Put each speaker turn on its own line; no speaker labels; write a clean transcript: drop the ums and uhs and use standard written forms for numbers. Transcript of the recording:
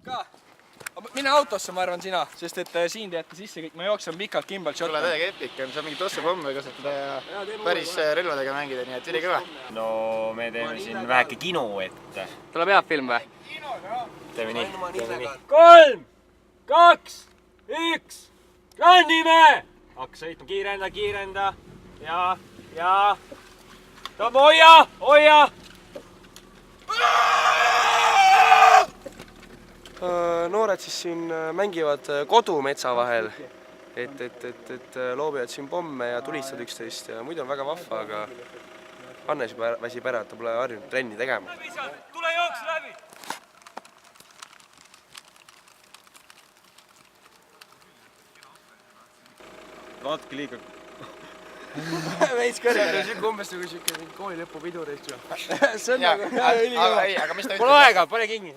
ka. Mine autosse, ma arvan, sina, sest et siin teete sisse kõik, ma jooksen pikalt kimbalt shotgun.
Tule täiega epic on, saab mingi tossupomme kasutada ja päris relvadega mängida, nii et ülikõva.
No me teeme siin väheke kino ette.
Tuleb hea film või?
Teeme nii.
3, 2, 1, kõnnime! Hakka sõitma, kiirenda. Ja. Tõmba, hoia!
Noored siis siin mängivad kodumetsa vahel, et loobivad siin pomme ja tulistavad üksteist ja muidu on väga vahva, aga Hannes juba väsib ära, et ta pole harjunud trenni tegema.
Tule jookse läbi!
Vaatke liiga.
Veits kõrgel, umbes nagu siuke kooli lõpupidur.
See on nagu hea ülikõva.
Pole aega, pane kinni.